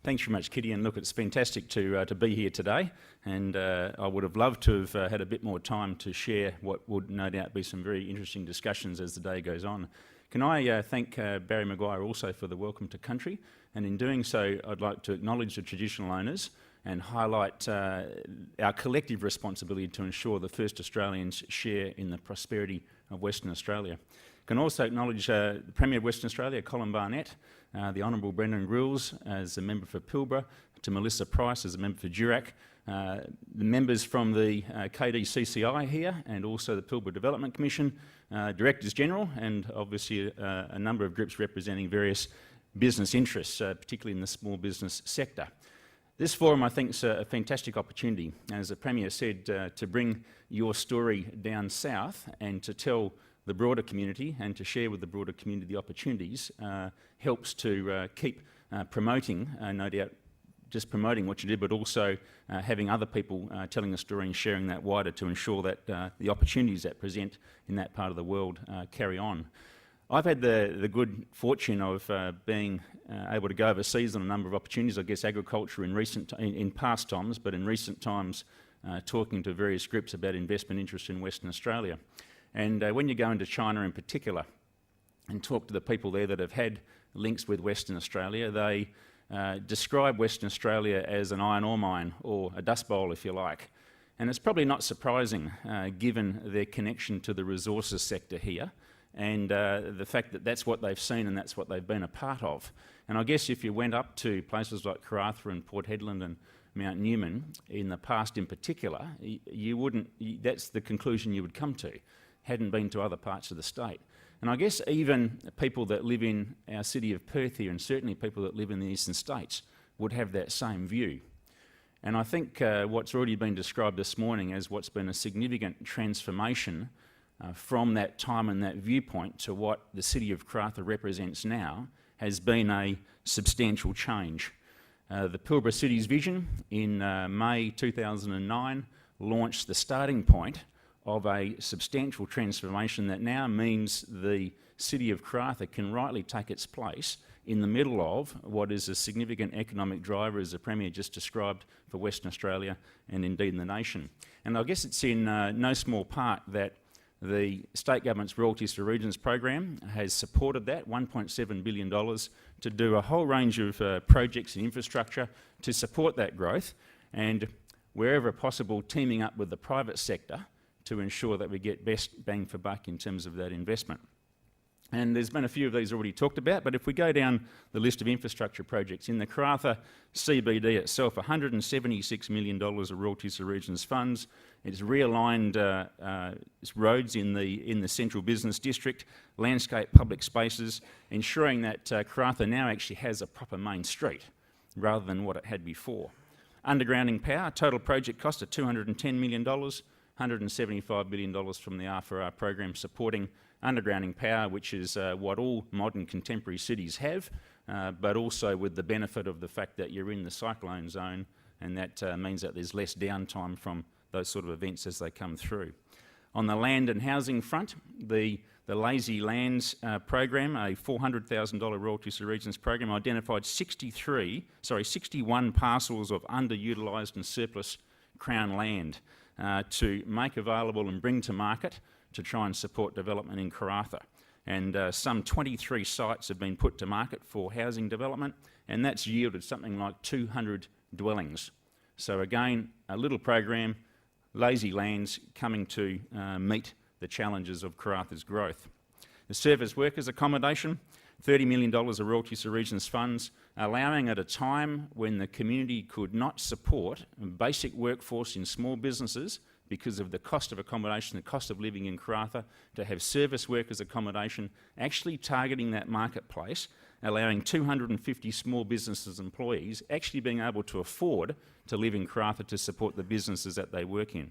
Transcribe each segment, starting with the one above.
Thanks very much, Kitty, and look, it's fantastic to be here today, and I would have loved to have had a bit more time to share what would no doubt be some very interesting discussions as the day goes on. Can I thank Barry Maguire also for the welcome to country, and in doing so I'd like to acknowledge the traditional owners and highlight our collective responsibility to ensure the first Australians share in the prosperity of Western Australia. Can also acknowledge the Premier of Western Australia, Colin Barnett, the Honourable Brendan Grills as a member for Pilbara, to Melissa Price as a member for Durack, the members from the KDCCI here, and also the Pilbara Development Commission, Directors General, and obviously a number of groups representing various business interests, particularly in the small business sector. This forum, I think, is a fantastic opportunity, as the Premier said, to bring your story down south and to tell the broader community and to share with the broader community the opportunities helps to keep promoting, no doubt just promoting what you did, but also having other people telling the story and sharing that wider to ensure that the opportunities that present in that part of the world carry on. I've had the good fortune of being able to go overseas on a number of opportunities, I guess agriculture in past times, but in recent times talking to various groups about investment interest in Western Australia. And when you go into China in particular and talk to the people there that have had links with Western Australia, they describe Western Australia as an iron ore mine, or a dust bowl if you like. And it's probably not surprising given their connection to the resources sector here and the fact that that's what they've seen and that's what they've been a part of. And I guess if you went up to places like Karratha and Port Hedland and Mount Newman in the past in particular, that's the conclusion you would come to. Hadn't been to other parts of the state. And I guess even people that live in our city of Perth here, and certainly people that live in the eastern states, would have that same view. And I think what's already been described this morning as what's been a significant transformation from that time and that viewpoint to what the city of Karratha represents now has been a substantial change. The Pilbara City's vision in May 2009 launched the starting point of a substantial transformation that now means the city of Karratha can rightly take its place in the middle of what is a significant economic driver, as the Premier just described, for Western Australia and indeed in the nation. And I guess it's in no small part that the state government's Royalties to Regions program has supported that, $1.7 billion, to do a whole range of projects and infrastructure to support that growth, and wherever possible teaming up with the private sector to ensure that we get best bang for buck in terms of that investment. And there's been a few of these already talked about, but if we go down the list of infrastructure projects, in the Karratha CBD itself, $176 million of Royalties to Regions funds. It's realigned roads in the central business district, landscape public spaces, ensuring that Karratha now actually has a proper main street rather than what it had before. Undergrounding power, total project cost of $210 million, $175 billion from the R4R program supporting undergrounding power, which is what all modern contemporary cities have, but also with the benefit of the fact that you're in the cyclone zone, and that means that there's less downtime from those sort of events as they come through. On the land and housing front, the Lazy Lands program, a $400,000 Royalties to Regions program, identified 61 parcels of underutilised and surplus Crown land to make available and bring to market to try and support development in Karratha. And some 23 sites have been put to market for housing development, and that's yielded something like 200 dwellings. So again, a little program, Lazy Lands, coming to meet the challenges of Karratha's growth. The service workers accommodation, $30 million of Royalties to Regions funds, allowing at a time when the community could not support a basic workforce in small businesses because of the cost of accommodation, the cost of living in Karratha, to have service workers accommodation, actually targeting that marketplace, allowing 250 small businesses employees actually being able to afford to live in Karratha to support the businesses that they work in.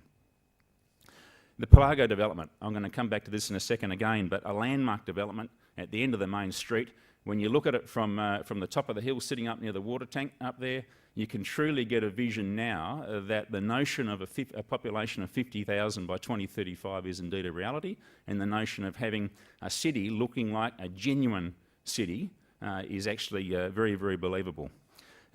The Pelago development, I'm going to come back to this in a second again, but a landmark development at the end of the main street. When you look at it from the top of the hill, sitting up near the water tank up there, you can truly get a vision now that the notion of a population of 50,000 by 2035 is indeed a reality, and the notion of having a city looking like a genuine city is actually very, very believable.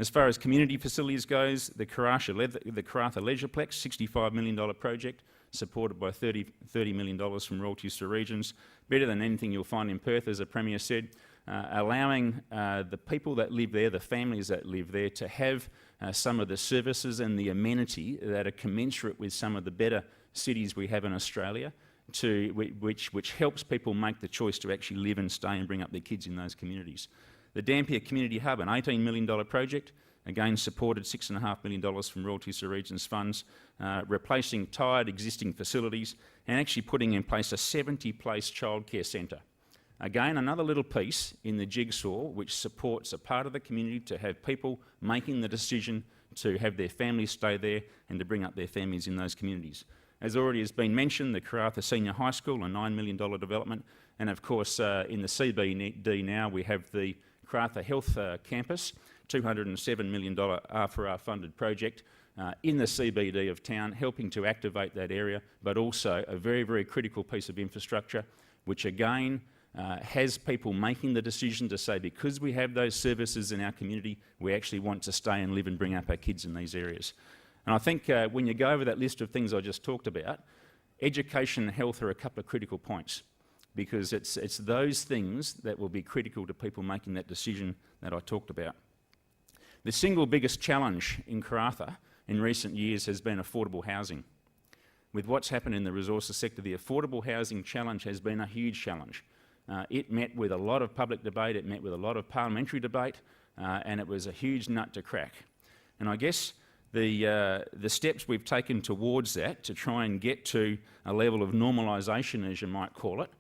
As far as community facilities goes, the Karratha Leisureplex, $65 million project, supported by $30 million from royalties to regions, better than anything you'll find in Perth, as the Premier said, allowing the people that live there, the families that live there, to have some of the services and the amenity that are commensurate with some of the better cities we have in Australia, which helps people make the choice to actually live and stay and bring up their kids in those communities. The Dampier Community Hub, an $18 million project, again supported $6.5 million from royalties to regions funds, replacing tired existing facilities and actually putting in place a 70-place childcare centre. Again, another little piece in the jigsaw which supports a part of the community to have people making the decision to have their families stay there and to bring up their families in those communities. As already has been mentioned, the Karratha Senior High School, a $9 million development, and of course in the CBD now we have the Karratha Health Campus, $207 million R4R funded project in the CBD of town, helping to activate that area, but also a very, very critical piece of infrastructure, which again has people making the decision to say, because we have those services in our community, we actually want to stay and live and bring up our kids in these areas. And I think when you go over that list of things I just talked about, education and health are a couple of critical points, because it's those things that will be critical to people making that decision that I talked about. The single biggest challenge in Karratha in recent years has been affordable housing. With what's happened in the resources sector, the affordable housing challenge has been a huge challenge. It met with a lot of public debate, it met with a lot of parliamentary debate, and it was a huge nut to crack. And I guess the steps we've taken towards that to try and get to a level of normalisation, as you might call it,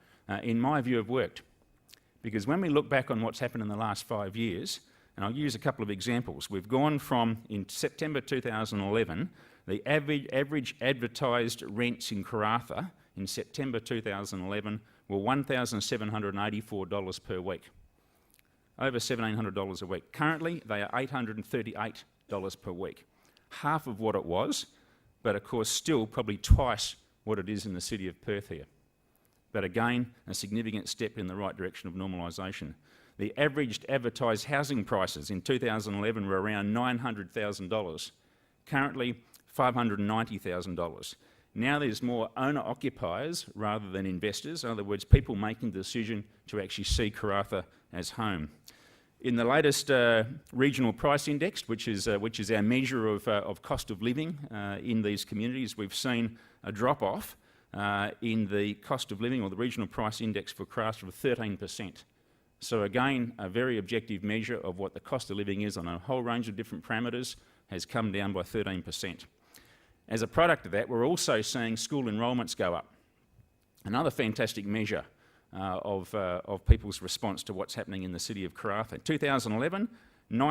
in my view have worked. Because when we look back on what's happened in the last 5 years, and I'll use a couple of examples, we've gone from, in September 2011, the average advertised rents in Karratha in September 2011 were $1,784 per week, over $1,700 a week. Currently, they are $838 per week, half of what it was, but of course still probably twice what it is in the city of Perth here. But again, a significant step in the right direction of normalisation. The averaged advertised housing prices in 2011 were around $900,000, currently $590,000. Now there's more owner-occupiers rather than investors, in other words, people making the decision to actually see Karratha as home. In the latest regional price index, which is our measure of cost of living in these communities, we've seen a drop-off in the cost of living, or the regional price index for Karratha, of 13%. So again, a very objective measure of what the cost of living is on a whole range of different parameters has come down by 13%. As a product of that, we're also seeing school enrolments go up. Another fantastic measure of people's response to what's happening in the city of Karratha. In 2011,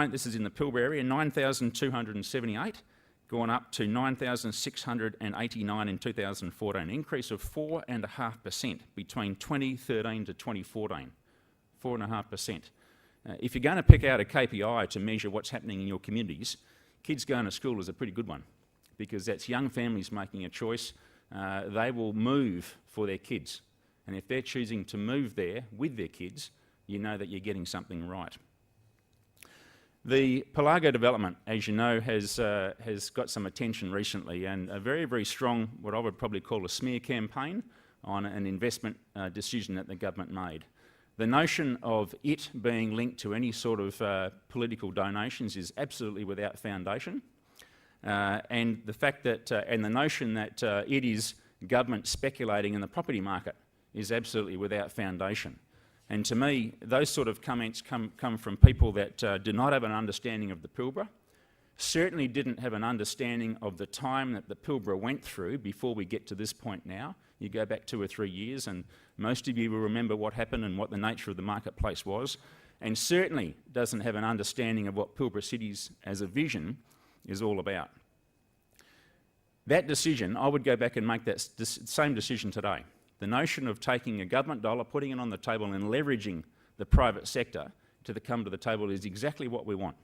this is in the Pilbara area, 9,278, gone up to 9,689 in 2014, an increase of 4.5% between 2013 to 2014, 4.5%. If you're going to pick out a KPI to measure what's happening in your communities, kids going to school is a pretty good one, because that's young families making a choice. They will move for their kids. And if they're choosing to move there with their kids, you know that you're getting something right. The Pelago development, as you know, has got some attention recently, and a very, very strong, what I would probably call a smear campaign on an investment decision that the government made. The notion of it being linked to any sort of political donations is absolutely without foundation. And the fact that, and the notion that it is government speculating in the property market is absolutely without foundation. And to me, those sort of comments come from people that do not have an understanding of the Pilbara, certainly didn't have an understanding of the time that the Pilbara went through before we get to this point now. You go back 2 or 3 years and most of you will remember what happened and what the nature of the marketplace was, and certainly doesn't have an understanding of what Pilbara Cities as a vision is all about. That decision, I would go back and make that same decision today. The notion of taking a government dollar, putting it on the table and leveraging the private sector to come to the table is exactly what we want.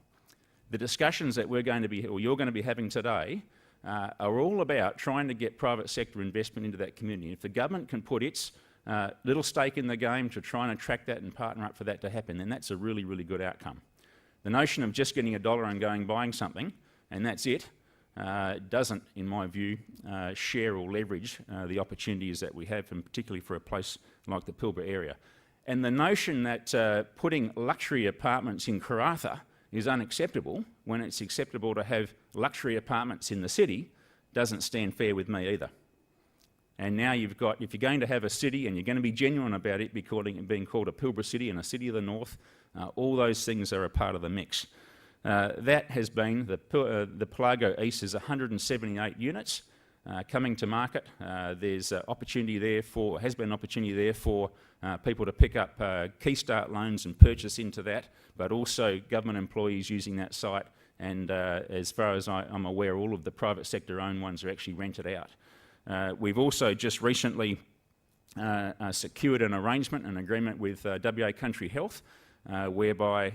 The discussions that we're going to be, or you're going to be having today, are all about trying to get private sector investment into that community. If the government can put its little stake in the game to try and attract that and partner up for that to happen, then that's a really, really good outcome. The notion of just getting $1 and going buying something, and that's it, doesn't, in my view, share or leverage the opportunities that we have, and particularly for a place like the Pilbara area. And the notion that putting luxury apartments in Karratha is unacceptable when it's acceptable to have luxury apartments in the city doesn't stand fair with me either. And now you've got, if you're going to have a city and you're going to be genuine about it being called a Pilbara city and a city of the north, all those things are a part of the mix. That has been, the Pelago East is 178 units coming to market. There's opportunity there for, has been opportunity there for people to pick up key start loans and purchase into that, but also government employees using that site. And as far as I'm aware, all of the private sector owned ones are actually rented out. We've also just recently secured an arrangement, an agreement with WA Country Health, whereby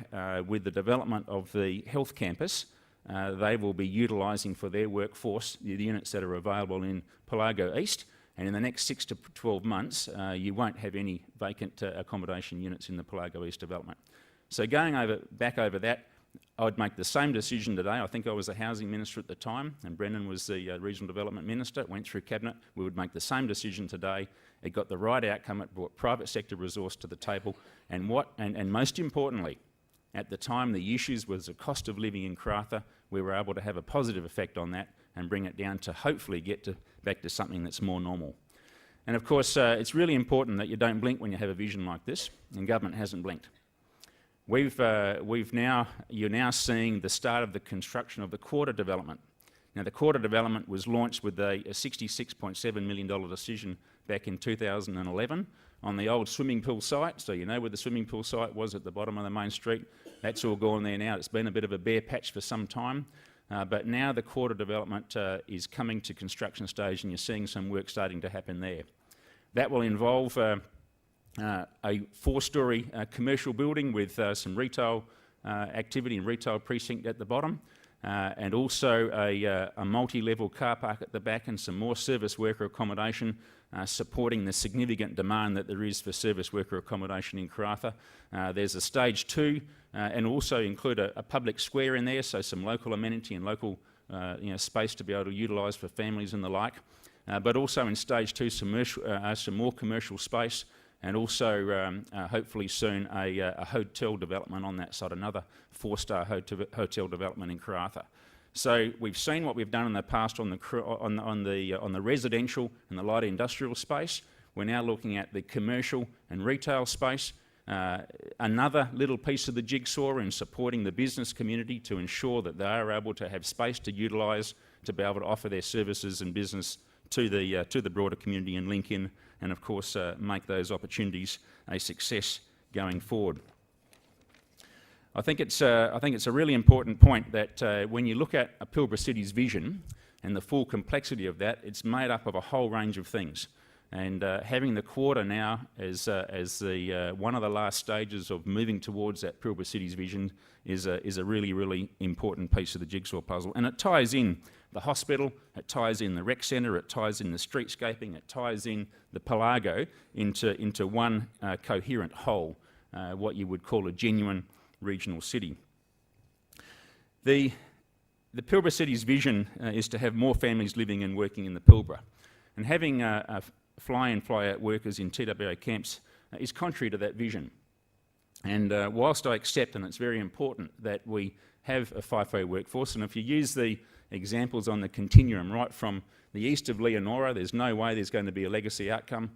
with the development of the health campus, they will be utilising for their workforce the units that are available in Pelago East, and in the next 6 to 12 months you won't have any vacant accommodation units in the Pelago East development. So going back over that, I'd make the same decision today. I think I was the Housing Minister at the time, and Brendan was the Regional Development Minister. It went through Cabinet. We would make the same decision today. It got the right outcome. It brought private sector resource to the table. And most importantly, at the time, the issues was the cost of living in Karratha. We were able to have a positive effect on that and bring it down to hopefully get back to something that's more normal. And of course, it's really important that you don't blink when you have a vision like this, and government hasn't blinked. You're now seeing the start of the construction of the Karratha development. Now, the Karratha development was launched with a $66.7 million decision back in 2011 on the old swimming pool site. So you know where the swimming pool site was at the bottom of the main street. That's all gone there now. It's been a bit of a bare patch for some time. But now the Karratha development is coming to construction stage, and you're seeing some work starting to happen there. That will involve a 4-storey commercial building with some retail activity and retail precinct at the bottom, and also a multi-level car park at the back and some more service worker accommodation supporting the significant demand that there is for service worker accommodation in Karratha. There's a stage 2 and also include a public square in there, so some local amenity and local space to be able to utilise for families and the like. But also in stage 2 some more commercial space, and also hopefully soon a hotel development on that side, another 4-star hotel development in Karratha. So we've seen what we've done in the past on the residential and the light industrial space. We're now looking at the commercial and retail space. Another little piece of the jigsaw in supporting the business community to ensure that they are able to have space to utilise, to be able to offer their services and business to the broader community and link in, and of course make those opportunities a success going forward. I think it's a really important point that when you look at a Pilbara city's vision and the full complexity of that, it's made up of a whole range of things. And having the Karratha now as the one of the last stages of moving towards that Pilbara city's vision is a really, really important piece of the jigsaw puzzle. And it ties in the hospital, it ties in the rec centre, it ties in the streetscaping, it ties in the Pelago into one coherent whole, what you would call a genuine regional city. The Pilbara city's vision is to have more families living and working in the Pilbara. And having fly-in, fly-out workers in TWA camps is contrary to that vision. And whilst I accept, and it's very important, that we have a FIFO workforce, and if you use the examples on the continuum right from the east of Leonora, there's no way there's going to be a legacy outcome.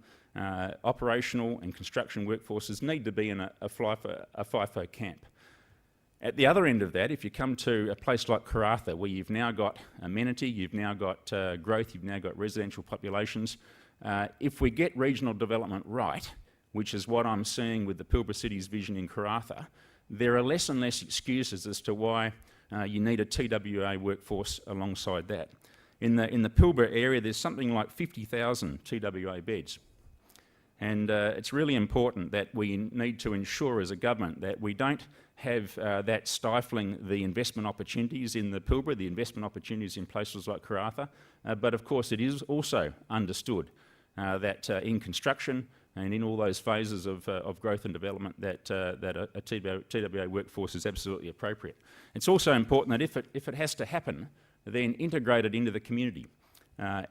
Operational and construction workforces need to be in a FIFO camp. At the other end of that, if you come to a place like Karratha, where you've now got amenity, you've now got growth, you've now got residential populations, if we get regional development right, which is what I'm seeing with the Pilbara city's vision in Karratha, there are less and less excuses as to why you need a TWA workforce alongside that. In the Pilbara area, there's something like 50,000 TWA beds. And it's really important that we need to ensure as a government that we don't have that stifling the investment opportunities in the Pilbara, the investment opportunities in places like Karratha. But of course it is also understood that in construction, and in all those phases of growth and development that a TWA workforce is absolutely appropriate. It's also important that if it has to happen, then integrate it into the community.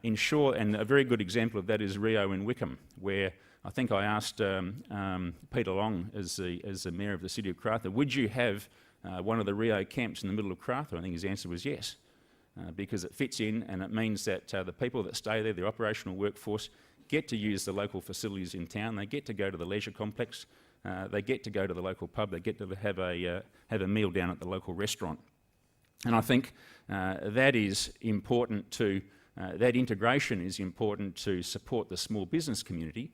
Ensure, and a very good example of that is Rio in Wickham, where I think I asked Peter Long, as the Mayor of the City of Karratha, would you have one of the Rio camps in the middle of Karratha? I think his answer was yes, because it fits in, and it means that the people that stay there, the operational workforce, get to use the local facilities in town. They get to go to the leisure complex. They get to go to the local pub. They get to have a meal down at the local restaurant. And I think that is important to, that integration is important to support the small business community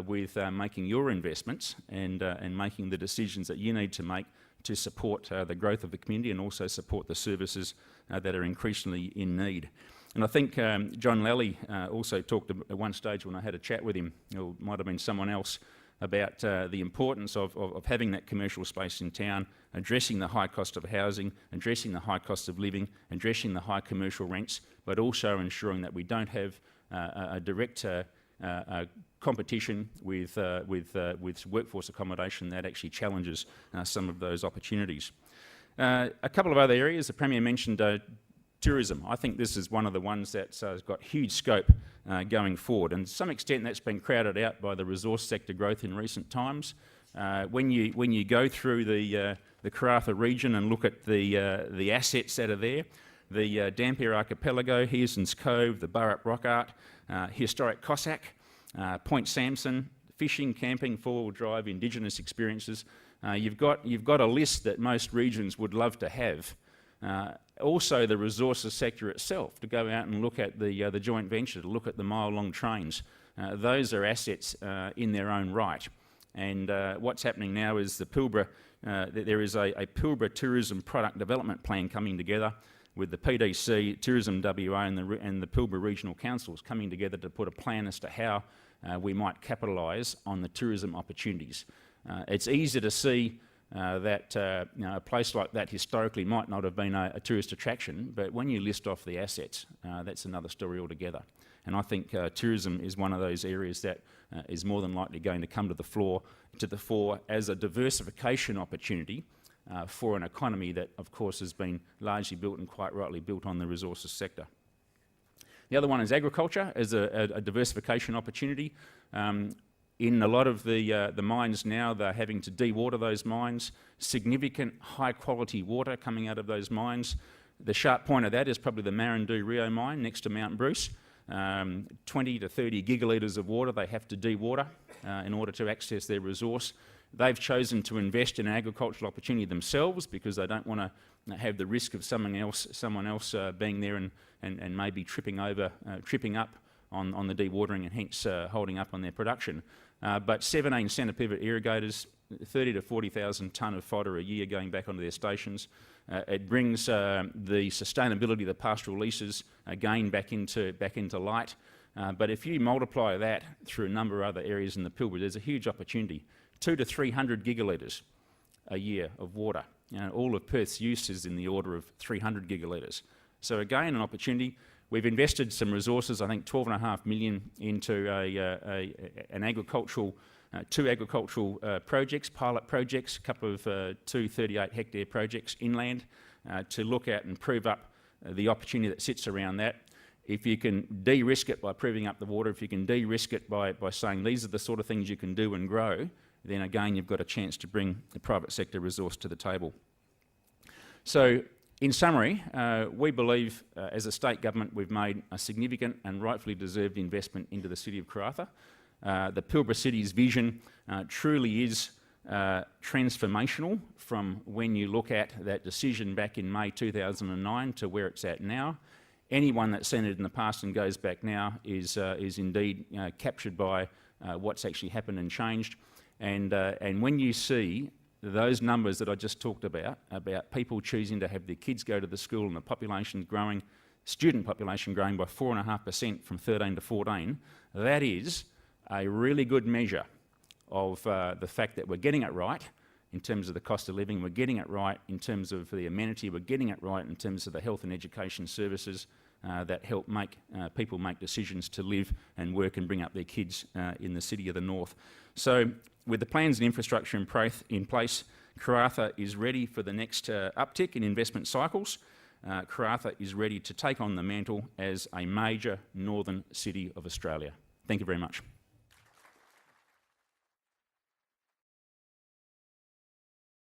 with making your investments and making the decisions that you need to make to support the growth of the community and also support the services that are increasingly in need. And I think John Lally also talked at one stage when I had a chat with him, or it might have been someone else, about the importance of having that commercial space in town, addressing the high cost of housing, addressing the high cost of living, addressing the high commercial rents, but also ensuring that we don't have a direct competition with workforce accommodation that actually challenges some of those opportunities. A couple of other areas, the Premier mentioned tourism. I think this is one of the ones that's got huge scope going forward, and to some extent that's been crowded out by the resource sector growth in recent times. When you go through the Karratha region and look at the assets that are there, the Dampier Archipelago, Hearson's Cove, the Burrup Rock Art, historic Cossack, Point Samson, fishing, camping, four-wheel drive, Indigenous experiences. You've got a list that most regions would love to have. Also the resources sector itself, to go out and look at the joint venture, to look at the mile-long trains. Those are assets in their own right. And what's happening now is the Pilbara, there is a Pilbara tourism product development plan coming together with the PDC, Tourism WA and the Pilbara Regional Councils coming together to put a plan as to how we might capitalise on the tourism opportunities. It's easy to see that a place like that historically might not have been a tourist attraction, but when you list off the assets, that's another story altogether. And I think tourism is one of those areas that is more than likely going to come to the fore as a diversification opportunity for an economy that, of course, has been largely built and quite rightly built on the resources sector. The other one is agriculture as a diversification opportunity. In a lot of the mines now, they're having to dewater those mines, significant high-quality water coming out of those mines. The sharp point of that is probably the Marandoo Rio mine next to Mount Bruce. 20 to 30 gigalitres of water they have to dewater in order to access their resource. They've chosen to invest in an agricultural opportunity themselves because they don't want to have the risk of someone else being there and maybe tripping up on the dewatering and hence holding up on their production. But 17 centre pivot irrigators, 30 to 40,000 tonne of fodder a year going back onto their stations. It brings the sustainability of the pastoral leases again back into light. But if you multiply that through a number of other areas in the Pilbara, there's a huge opportunity. 200 to 300 gigalitres a year of water. All of Perth's use is in the order of 300 gigalitres. So again, an opportunity. We've invested some resources, I think $12.5 million into two agricultural projects, pilot projects, a couple of 2 38-hectare projects inland to look at and prove up the opportunity that sits around that. If you can de-risk it by proving up the water, if you can de-risk it by saying these are the sort of things you can do and grow, then again you've got a chance to bring the private sector resource to the table. So in summary, we believe as a state government we've made a significant and rightfully deserved investment into the city of Karratha. The Pilbara City's vision truly is transformational from when you look at that decision back in May 2009 to where it's at now. Anyone that's seen it in the past and goes back now is indeed captured by what's actually happened and changed. And when you see those numbers that I just talked about people choosing to have their kids go to the school and the population growing, student population growing by 4.5% from 13 to 14, that is a really good measure of the fact that we're getting it right in terms of the cost of living, we're getting it right in terms of the amenity, we're getting it right in terms of the health and education services, that help make people make decisions to live and work and bring up their kids in the city of the north. So with the plans and infrastructure in place, Karratha is ready for the next uptick in investment cycles. Karratha is ready to take on the mantle as a major northern city of Australia. Thank you very much.